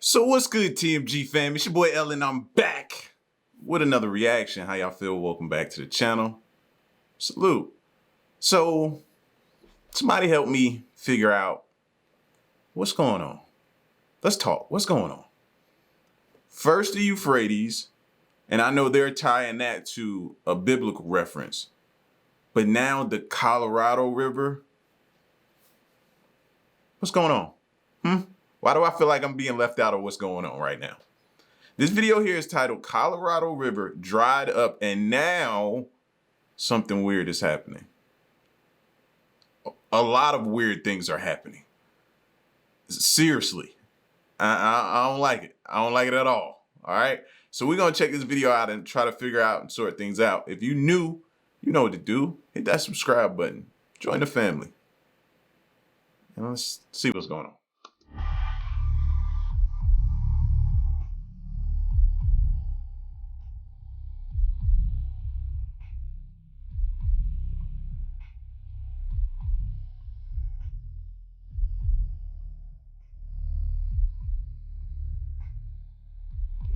So what's good, TMG fam? It's your boy Ellen. I'm back with another reaction. How y'all feel? Welcome back to the channel. Salute. So somebody help me figure out what's going on. Let's talk. What's going on? First the Euphrates, and I know they're tying that to a biblical reference, but now the Colorado River. What's going on? Why do I feel like I'm being left out of what's going on right now? This video here is titled Colorado River Dried Up and Now Something Weird is Happening. A lot of weird things are happening. Seriously. I don't like it. I don't like it at all. All right. So we're going to check this video out and try to figure out and sort things out. If you're new, you know what to do. Hit that subscribe button. Join the family. And let's see what's going on.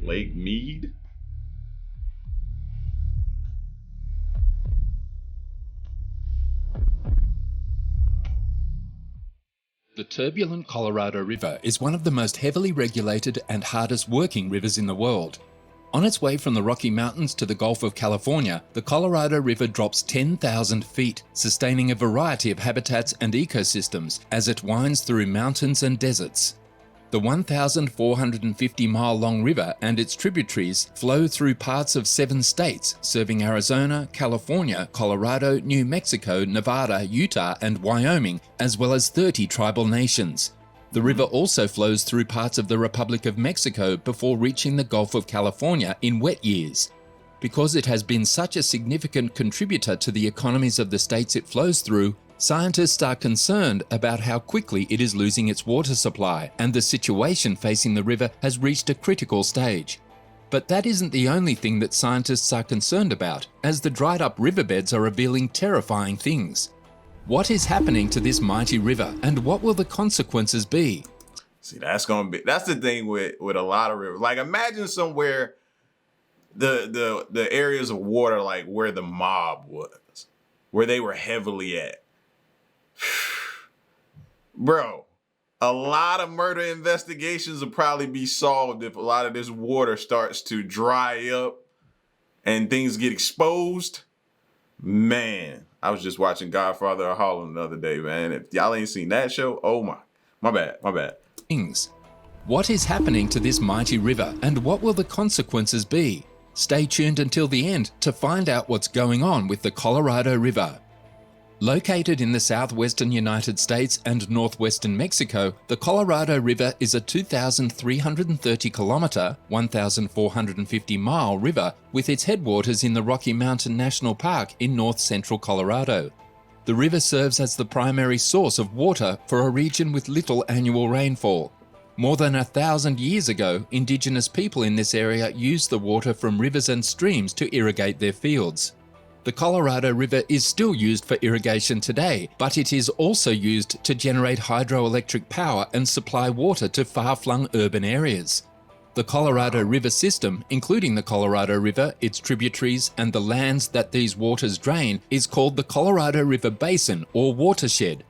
Lake Mead. The turbulent Colorado River is one of the most heavily regulated and hardest working rivers in the world. On its way from the Rocky Mountains to the Gulf of California, the Colorado River drops 10,000 feet, sustaining a variety of habitats and ecosystems as it winds through mountains and deserts. The 1,450-mile-long river and its tributaries flow through parts of 7 states, serving Arizona, California, Colorado, New Mexico, Nevada, Utah, and Wyoming, as well as 30 tribal nations. The river also flows through parts of the Republic of Mexico before reaching the Gulf of California in wet years. Because it has been such a significant contributor to the economies of the states it flows through, scientists are concerned about how quickly it is losing its water supply, and the situation facing the river has reached a critical stage. But that isn't the only thing that scientists are concerned about, as the dried up riverbeds are revealing terrifying things. What is happening to this mighty river, and what will the consequences be? See, that's the thing with a lot of rivers. Like, imagine somewhere the areas of water like where the mob was, where they were heavily at. Bro, a lot of murder investigations will probably be solved if a lot of this water starts to dry up and things get exposed. Man, I was just watching Godfather of Harlem the other day, man. If y'all ain't seen that show, oh my bad. Things. What is happening to this mighty river, and what will the consequences be? Stay tuned until the end to find out what's going on with the Colorado River. Located in the southwestern United States and northwestern Mexico, the Colorado River is a 2,330-kilometer, 1,450-mile river with its headwaters in the Rocky Mountain National Park in north-central Colorado. The river serves as the primary source of water for a region with little annual rainfall. More than 1,000 years ago, indigenous people in this area used the water from rivers and streams to irrigate their fields. The Colorado River is still used for irrigation today, but it is also used to generate hydroelectric power and supply water to far-flung urban areas. The Colorado River system, including the Colorado River, its tributaries, and the lands that these waters drain, is called the Colorado River Basin or watershed.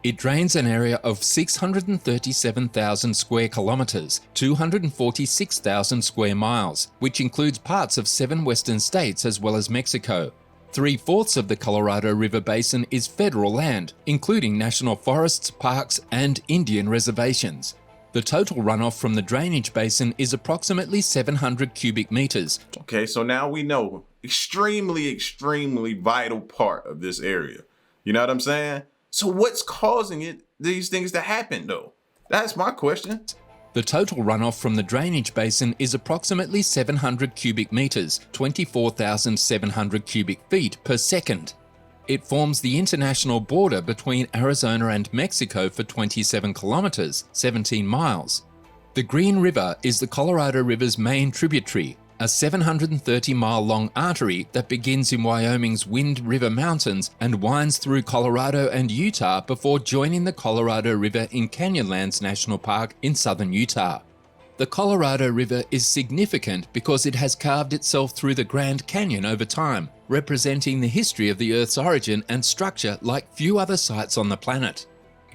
It drains an area of 637,000 square kilometers, 246,000 square miles, which includes parts of 7 western states as well as Mexico. 3/4 of the Colorado River Basin is federal land, including national forests, parks, and Indian reservations. The total runoff from the drainage basin is approximately 700 cubic meters. Okay, so now we know extremely vital part of this area. You know what I'm saying? So what's causing these things to happen though? That's my question. The total runoff from the drainage basin is approximately 700 cubic meters, 24,700 cubic feet per second. It forms the international border between Arizona and Mexico for 27 kilometers, 17 miles. The Green River is the Colorado River's main tributary, a 730-mile-long artery that begins in Wyoming's Wind River Mountains and winds through Colorado and Utah before joining the Colorado River in Canyonlands National Park in southern Utah. The Colorado River is significant because it has carved itself through the Grand Canyon over time, representing the history of the Earth's origin and structure like few other sites on the planet.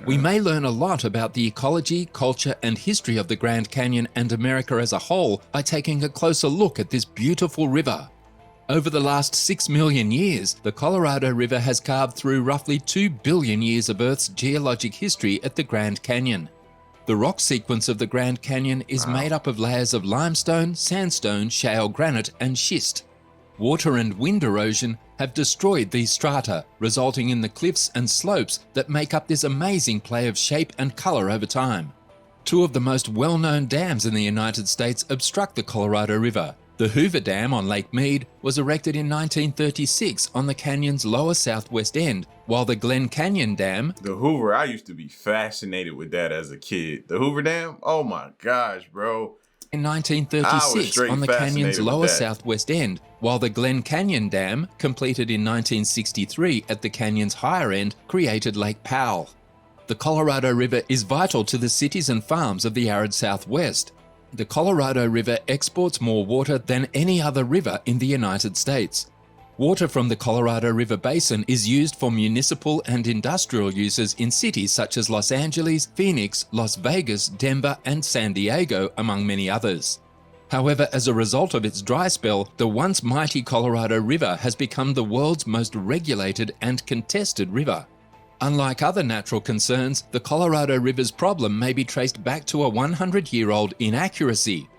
We may learn a lot about the ecology, culture, and history of the Grand Canyon and America as a whole by taking a closer look at this beautiful river. Over the last 6 million years, the Colorado River has carved through roughly 2 billion years of Earth's geologic history at the Grand Canyon. The rock sequence of the Grand Canyon is made up of layers of limestone, sandstone, shale granite, and schist. Water and wind erosion have destroyed these strata, resulting in the cliffs and slopes that make up this amazing play of shape and color over time. Two of the most well-known dams in the United States obstruct the Colorado River. The Hoover Dam on Lake Mead was erected in 1936 on the canyon's lower southwest end, while the Glen Canyon Dam... The Hoover, I used to be fascinated with that as a kid. The Hoover Dam? Oh my gosh, bro. In 1936 on the canyon's lower southwest end, while the Glen Canyon Dam, completed in 1963 at the canyon's higher end, created Lake Powell. The Colorado River is vital to the cities and farms of the arid Southwest. The Colorado River exports more water than any other river in the United States. Water from the Colorado River Basin is used for municipal and industrial uses in cities such as Los Angeles, Phoenix, Las Vegas, Denver, and San Diego, among many others. However, as a result of its dry spell, the once mighty Colorado River has become the world's most regulated and contested river. Unlike other natural concerns, the Colorado River's problem may be traced back to a 100-year-old inaccuracy.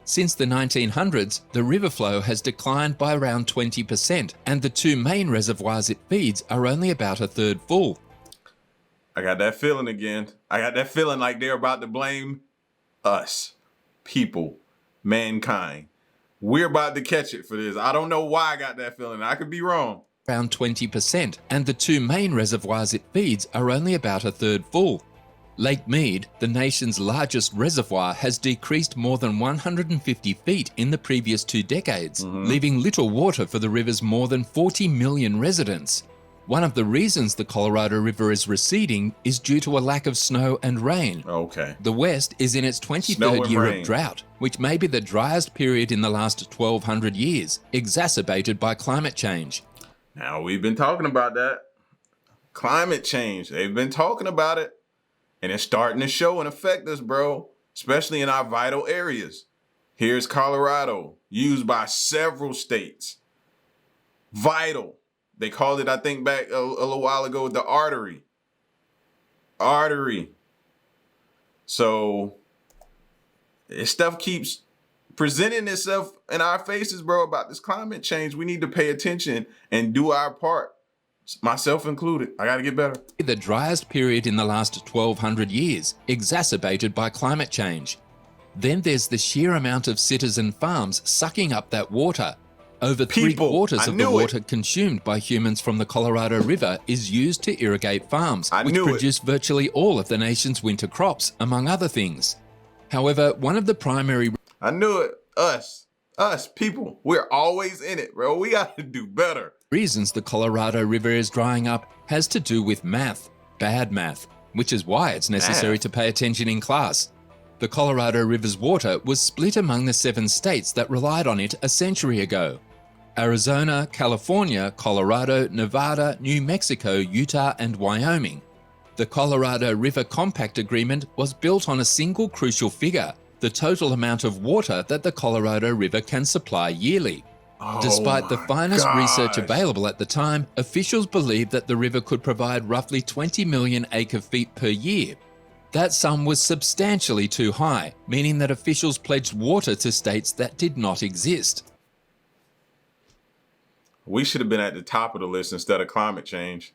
Since the 1900s, the river flow has declined by around 20%, and the two main reservoirs it feeds are only about a third full. I got that feeling again. I got that feeling like they're about to blame us, people, mankind. We're about to catch it for this. I don't know why I got that feeling. I could be wrong. Around 20%, and the two main reservoirs it feeds are only about a third full. Lake Mead, the nation's largest reservoir, has decreased more than 150 feet in the previous 2 decades, leaving little water for the river's more than 40 million residents. One of the reasons the Colorado River is receding is due to a lack of snow and rain. Okay. The West is in its 23rd year of drought, which may be the driest period in the last 1,200 years, exacerbated by climate change. Now, we've been talking about that. Climate change. They've been talking about it. And it's starting to show and affect us, bro. Especially in our vital areas. Here's Colorado, used by several states. Vital. They called it, I think, back a little while ago, the artery. Artery. So, this stuff keeps presenting itself in our faces, bro, about this climate change. We need to pay attention and do our part. Myself included. I got to get better. The driest period in the last 1,200 years, exacerbated by climate change. Then there's the sheer amount of citizen farms sucking up that water. Over 3/4 of the water consumed by humans from the Colorado River is used to irrigate farms, which produce virtually all of the nation's winter crops, among other things. However, one of the primary... I knew it. Us, people. We're always in it, bro. We got to do better. Reasons the Colorado River is drying up has to do with math, bad math, which is why it's necessary to pay attention in class. The Colorado River's water was split among the 7 states that relied on it a century ago: Arizona, California, Colorado, Nevada, New Mexico, Utah, and Wyoming. The Colorado River Compact Agreement was built on a single crucial figure: the total amount of water that the Colorado River can supply yearly. Despite the finest research available at the time, officials believed that the river could provide roughly 20 million acre-feet per year. That sum was substantially too high, meaning that officials pledged water to states that did not exist. We should have been at the top of the list instead of climate change.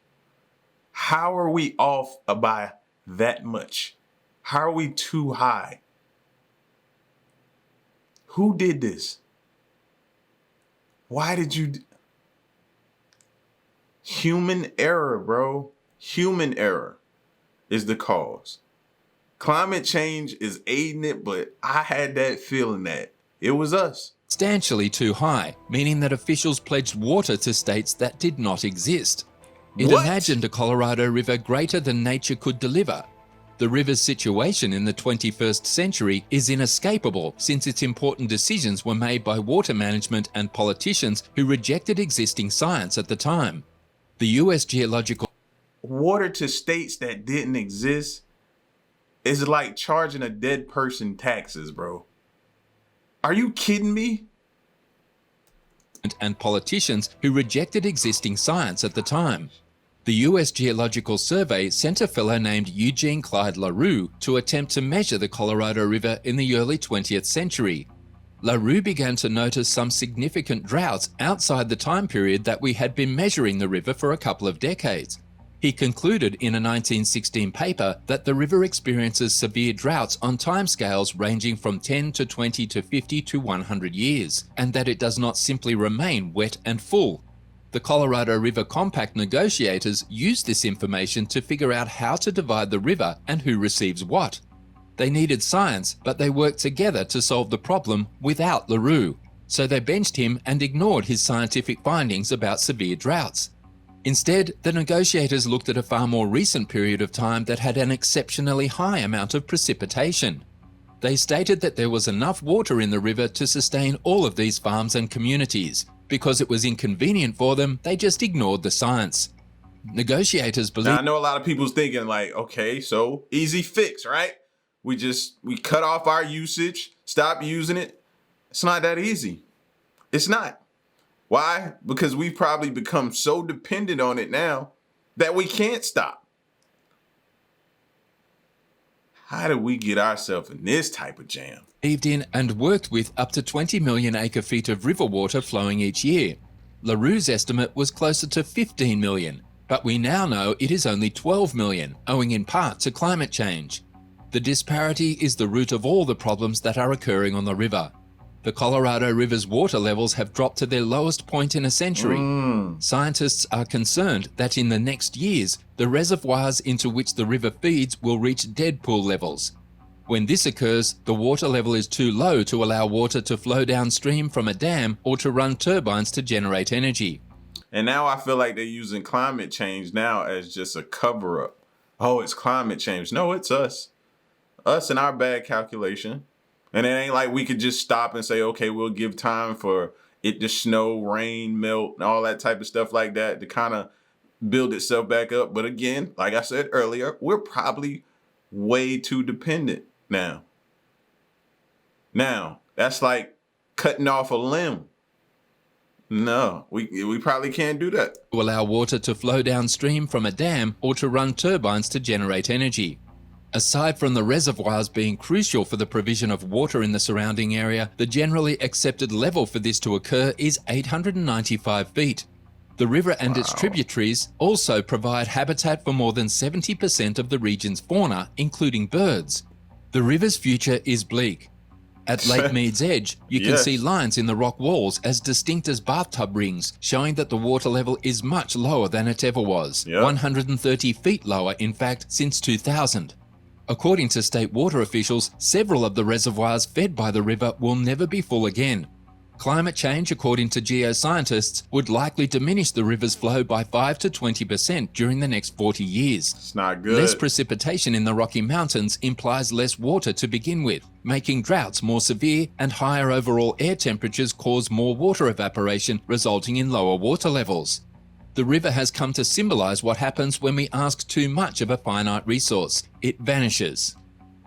How are we off by that much? How are we too high? Who did this? Why did you... Human error, bro. Human error is the cause. Climate change is aiding it, but I had that feeling that it was us. Substantially too high, meaning that officials pledged water to states that did not exist. It imagined a Colorado River greater than nature could deliver. The river's situation in the 21st century is inescapable since its important decisions were made by water management and politicians who rejected existing science at the time. The US Geological Water to states that didn't exist is like charging a dead person taxes, bro. Are you kidding me? and politicians who rejected existing science at the time. The US Geological Survey sent a fellow named Eugene Clyde LaRue to attempt to measure the Colorado River in the early 20th century. LaRue began to notice some significant droughts outside the time period that we had been measuring the river for a couple of decades. He concluded in a 1916 paper that the river experiences severe droughts on timescales ranging from 10 to 20 to 50 to 100 years, and that it does not simply remain wet and full. The Colorado River Compact negotiators used this information to figure out how to divide the river and who receives what. They needed science, but they worked together to solve the problem without LaRue, so they benched him and ignored his scientific findings about severe droughts. Instead, the negotiators looked at a far more recent period of time that had an exceptionally high amount of precipitation. They stated that there was enough water in the river to sustain all of these farms and communities. Because it was inconvenient for them, they just ignored the science. Negotiators believe. Now, I know a lot of people's thinking like, okay, so easy fix, right? We cut off our usage, stop using it. It's not that easy. It's not. Why? Because we've probably become so dependent on it now that we can't stop. How did we get ourselves in this type of jam? Believed in and worked with up to 20 million acre-feet of river water flowing each year. LaRue's estimate was closer to 15 million, but we now know it is only 12 million, owing in part to climate change. The disparity is the root of all the problems that are occurring on the river. The Colorado River's water levels have dropped to their lowest point in a century. Scientists are concerned that in the next years, the reservoirs into which the river feeds will reach dead pool levels. When this occurs, the water level is too low to allow water to flow downstream from a dam or to run turbines to generate energy. And now I feel like they're using climate change now as just a cover-up. Oh, it's climate change. No, it's us. Us and our bad calculation. And it ain't like we could just stop and say, okay, we'll give time for it to snow, rain, melt, and all that type of stuff like that to kind of build itself back up. But again, like I said earlier, we're probably way too dependent now. Now, that's like cutting off a limb. No, we probably can't do that. To allow water to flow downstream from a dam or to run turbines to generate energy. Aside from the reservoirs being crucial for the provision of water in the surrounding area, the generally accepted level for this to occur is 895 feet. The river and its tributaries also provide habitat for more than 70% of the region's fauna, including birds. The river's future is bleak. At Lake Mead's edge, you can see lines in the rock walls as distinct as bathtub rings, showing that the water level is much lower than it ever was. 130 feet lower, in fact, since 2000. According to state water officials, several of the reservoirs fed by the river will never be full again. Climate change, according to geoscientists, would likely diminish the river's flow by 5 to 20% during the next 40 years. It's not good. Less precipitation in the Rocky Mountains implies less water to begin with, making droughts more severe, and higher overall air temperatures cause more water evaporation, resulting in lower water levels. The river has come to symbolize what happens when we ask too much of a finite resource. It vanishes.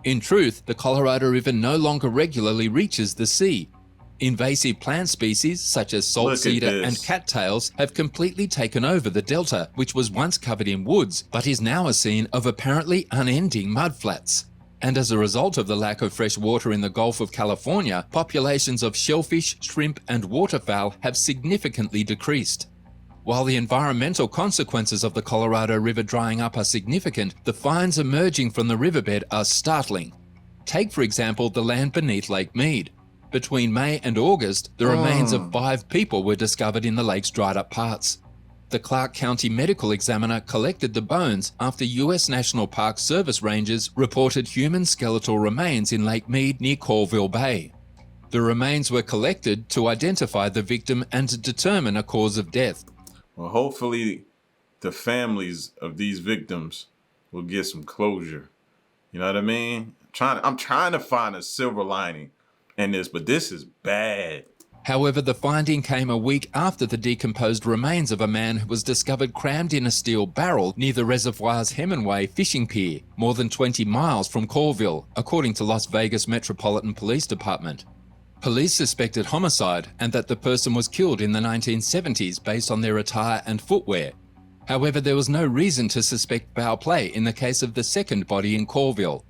In truth, the Colorado River no longer regularly reaches the sea. Invasive plant species such as salt cedar and cattails have completely taken over the delta, which was once covered in woods, but is now a scene of apparently unending mudflats. And as a result of the lack of fresh water in the Gulf of California, populations of shellfish, shrimp, and waterfowl have significantly decreased. While the environmental consequences of the Colorado River drying up are significant, the finds emerging from the riverbed are startling. Take, for example, the land beneath Lake Mead. Between May and August, the remains of 5 people were discovered in the lake's dried-up parts. The Clark County Medical Examiner collected the bones after U.S. National Park Service rangers reported human skeletal remains in Lake Mead near Colville Bay. The remains were collected to identify the victim and to determine a cause of death. Well, hopefully the families of these victims will get some closure. You know what I mean? I'm trying to find a silver lining in this, but this is bad. However, the finding came a week after the decomposed remains of a man was discovered crammed in a steel barrel near the reservoir's Hemingway fishing pier, more than 20 miles from Coralville, according to Las Vegas Metropolitan Police Department. Police suspected homicide and that the person was killed in the 1970s based on their attire and footwear. However, there was no reason to suspect foul play in the case of the second body in Coralville.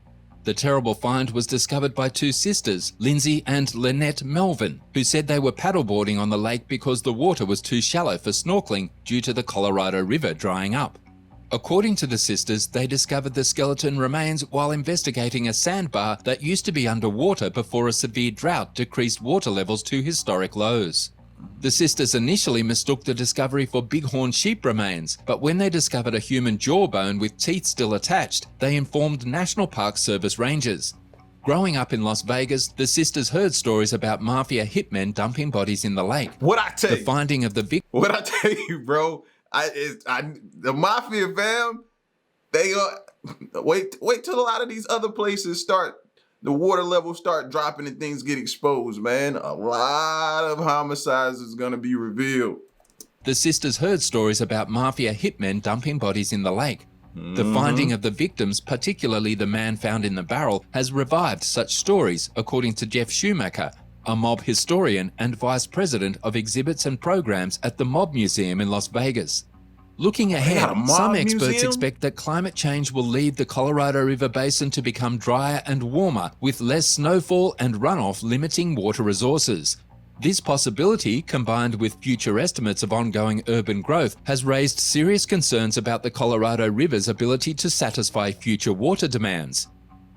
The terrible find was discovered by two sisters, Lindsay and Lynette Melvin, who said they were paddleboarding on the lake because the water was too shallow for snorkeling due to the Colorado River drying up. According to the sisters, they discovered the skeleton remains while investigating a sandbar that used to be underwater before a severe drought decreased water levels to historic lows. The sisters initially mistook the discovery for bighorn sheep remains, but when they discovered a human jawbone with teeth still attached, they informed National Park Service rangers. Growing up in Las Vegas, the sisters heard stories about mafia hitmen dumping bodies in the lake. What I tell you? The finding of the victim. What I tell you, bro? The mafia fam. They wait till a lot of these other places start. The water levels start dropping and things get exposed, man. A lot of homicides is gonna be revealed. The sisters heard stories about mafia hitmen dumping bodies in the lake. The finding of the victims, particularly the man found in the barrel, has revived such stories, according to Jeff Schumacher, a mob historian and vice president of exhibits and programs at the Mob Museum in Las Vegas. Looking ahead, some experts expect that climate change will lead the Colorado River Basin to become drier and warmer, with less snowfall and runoff limiting water resources. This possibility, combined with future estimates of ongoing urban growth, has raised serious concerns about the Colorado River's ability to satisfy future water demands.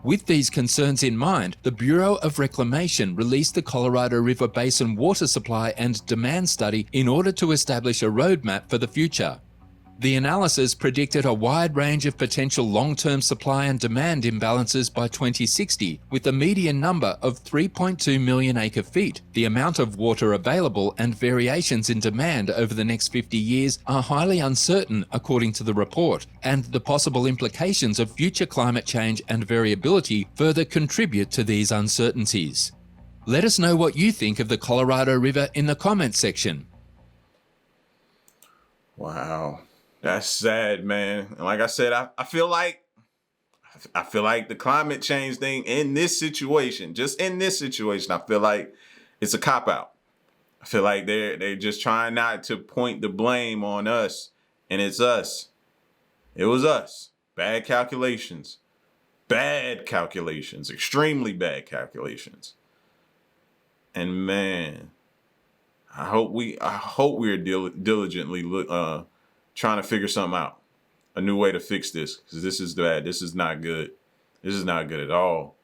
With these concerns in mind, the Bureau of Reclamation released the Colorado River Basin Water Supply and Demand Study in order to establish a roadmap for the future. The analysis predicted a wide range of potential long-term supply and demand imbalances by 2060, with a median number of 3.2 million acre-feet. The amount of water available and variations in demand over the next 50 years are highly uncertain, according to the report, and the possible implications of future climate change and variability further contribute to these uncertainties. Let us know what you think of the Colorado River in the comments section. Wow. That's sad, man. And like I said, I feel like the climate change thing in this situation, just in this situation, I feel like it's a cop-out. I feel like they're just trying not to point the blame on us, and it's us. It was us. Bad calculations. Bad calculations. Extremely bad calculations. And man, I hope we're diligently trying to figure something out, a new way to fix this, because this is bad. This is not good. This is not good at all.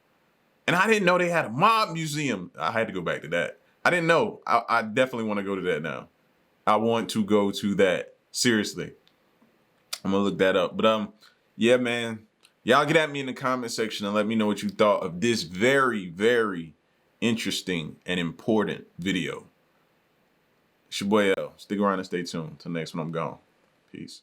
And I didn't know they had a mob museum. I had to go back to that. I didn't know. I definitely want to go to that now. I want to go to that. Seriously. I'm going to look that up. But yeah, man. Y'all get at me in the comment section and let me know what you thought of this very, very interesting and important video. It's your boy L. Stick around and stay tuned. Till next one, I'm gone. Peace.